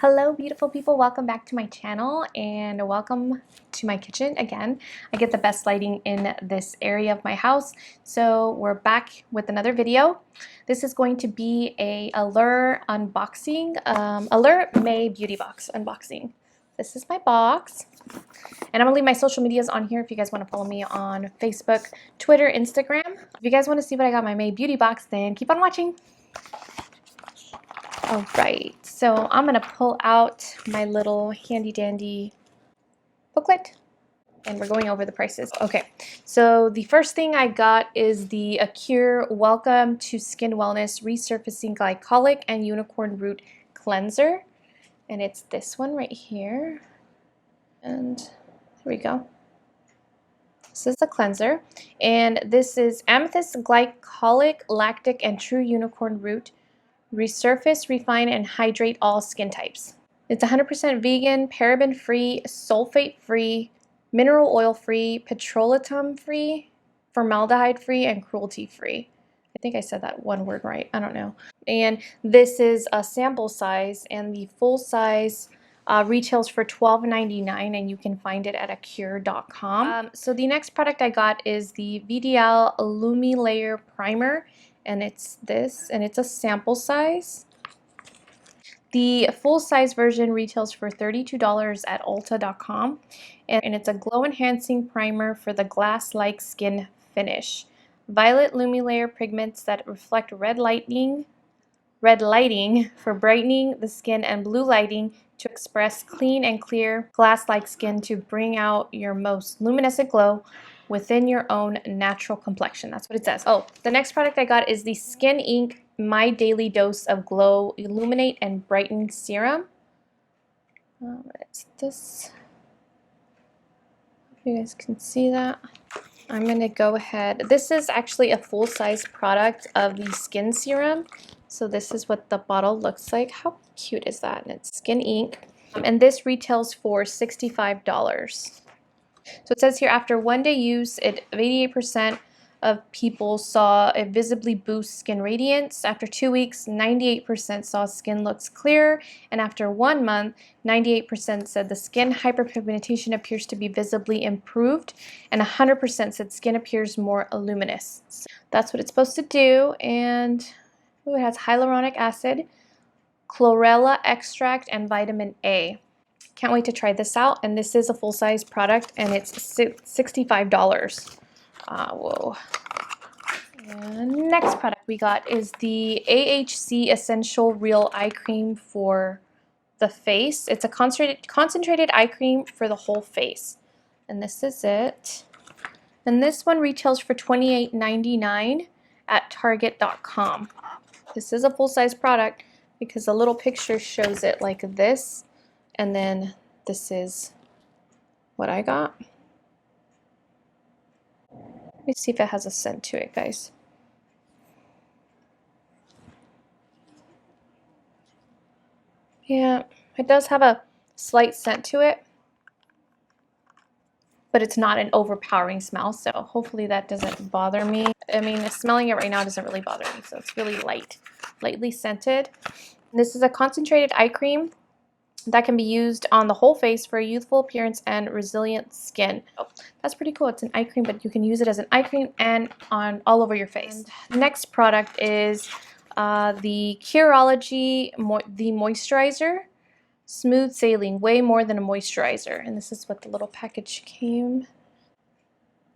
Hello beautiful people, welcome back to my channel and welcome to my kitchen again. I get the best lighting in this area of my house, so we're back with another video. This is going to be a Allure unboxing, Allure May Beauty Box unboxing. This is my box and I'm gonna leave my social medias on here if you guys want to follow me on Facebook, Twitter, Instagram. If you guys want to see what I got in my May Beauty Box, then keep on watching. All right, so I'm gonna pull out my little handy dandy booklet and we're going over the prices. Okay, so the first thing I got is the Allure Welcome to Skin Wellness Resurfacing Glycolic and Unicorn Root Cleanser. And it's this one right here. And here we go. This is the cleanser. And this is Amethyst Glycolic, Lactic, and True Unicorn Root. Resurface, refine, and hydrate all skin types. It's 100% vegan, paraben-free, sulfate-free, mineral oil-free, petrolatum-free, formaldehyde-free, and cruelty-free. I think I said that one word right. I don't know. And this is a sample size, and the full size retails for $12.99, and you can find it at Allure.com. So the next product I got is the VDL Lumi Layer Primer. And it's this, and it's a sample size. The full size version retails for $32 at Ulta.com, and it's a glow enhancing primer for the glass-like skin finish. Violet Lumilayer pigments that reflect red lighting for brightening the skin, and blue lighting to express clean and clear glass-like skin to bring out your most luminescent glow within your own natural complexion. That's what it says. Oh, the next product I got is the Skin Inc. My Daily Dose of Glow Illuminate and Brighten Serum. It's this. If you guys can see that. I'm going to go ahead. This is actually a full-size product of the skin serum. So this is what the bottle looks like. How cute is that? And it's Skin Inc. And this retails for $65. So it says here, after 1 day use, 88% of people saw a visibly boost skin radiance. After 2 weeks, 98% saw skin looks clearer. And after 1 month, 98% said the skin hyperpigmentation appears to be visibly improved. And 100% said skin appears more luminous. So that's what it's supposed to do. And it has hyaluronic acid, chlorella extract, and vitamin A. Can't wait to try this out, and this is a full-size product, and it's $65. Whoa. And next product we got is the AHC Essential Real Eye Cream for the face. It's a concentrated eye cream for the whole face, and this is it. And this one retails for $28.99 at Target.com. This is a full-size product because the little picture shows it like this. And then this is what I got. Let me see if it has a scent to it, guys. Yeah, it does have a slight scent to it, but it's not an overpowering smell, so hopefully that doesn't bother me. I mean, smelling it right now doesn't really bother me, so it's really lightly scented. And this is a concentrated eye cream that can be used on the whole face for a youthful appearance and resilient skin. Oh, that's pretty cool. It's an eye cream, but you can use it as an eye cream and on all over your face. And next product is the Cureology the moisturizer, smooth sailing, way more than a moisturizer. And this is what the little package came.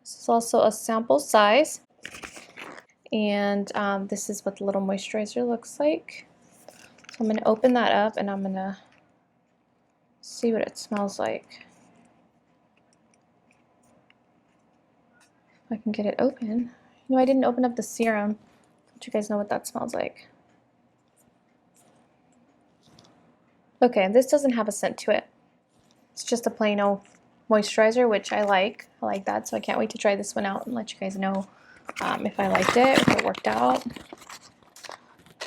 This is also a sample size, and this is what the little moisturizer looks like. So I'm going to open that up, and I'm going to see what it smells like. If I can get it open. No, I didn't open up the serum. Let you guys know what that smells like. Okay, this doesn't have a scent to it. It's just a plain old moisturizer, which I like. I like that, so I can't wait to try this one out and let you guys know if I liked it, if it worked out.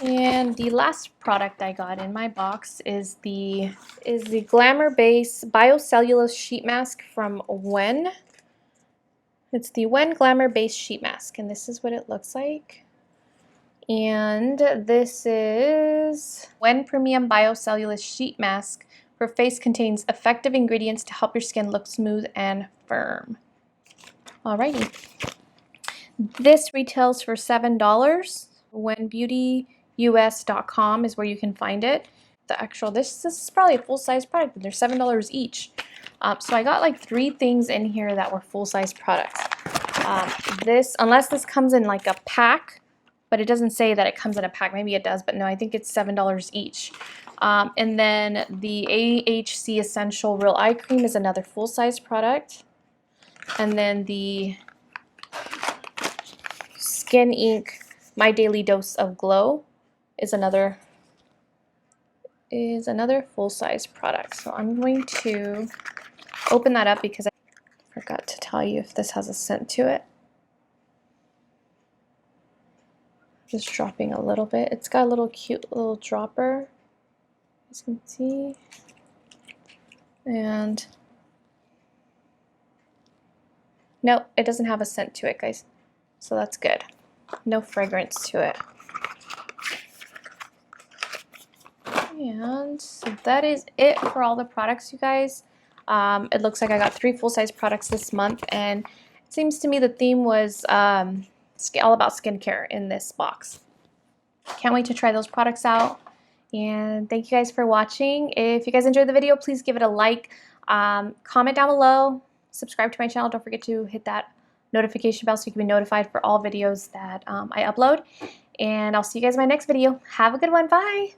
And the last product I got in my box is the Glamour Base Biocellulose Sheet Mask from Wen. It's the Wen Glamour Base Sheet Mask, and this is what it looks like. And this is When Premium Biocellulose Sheet Mask for Face contains effective ingredients to help your skin look smooth and firm. Alrighty. This retails for $7. WhenBeautyUS.com is where you can find it. This is probably a full-size product, but they're $7 each. So I got like 3 things in here that were full-size products. Unless this comes in like a pack, but it doesn't say that it comes in a pack. Maybe it does, but no, I think it's $7 each. And then the AHC Essential Real Eye Cream is another full-size product. And then the Skin Inc. My Daily Dose of Glow is another full-size product. So I'm going to open that up because I forgot to tell you if this has a scent to it. Just dropping a little bit. It's got a little cute little dropper, as you can see. And no, it doesn't have a scent to it, guys. So that's good. No fragrance to it. And so that is it for all the products, you guys. It looks like I got 3 full-size products this month, and it seems to me the theme was all about skincare in this box. Can't wait to try those products out. And thank you guys for watching. If you guys enjoyed the video, please give it a like, comment down below, subscribe to my channel. Don't forget to hit that notification bell so you can be notified for all videos that I upload. And I'll see you guys in my next video. Have a good one. Bye.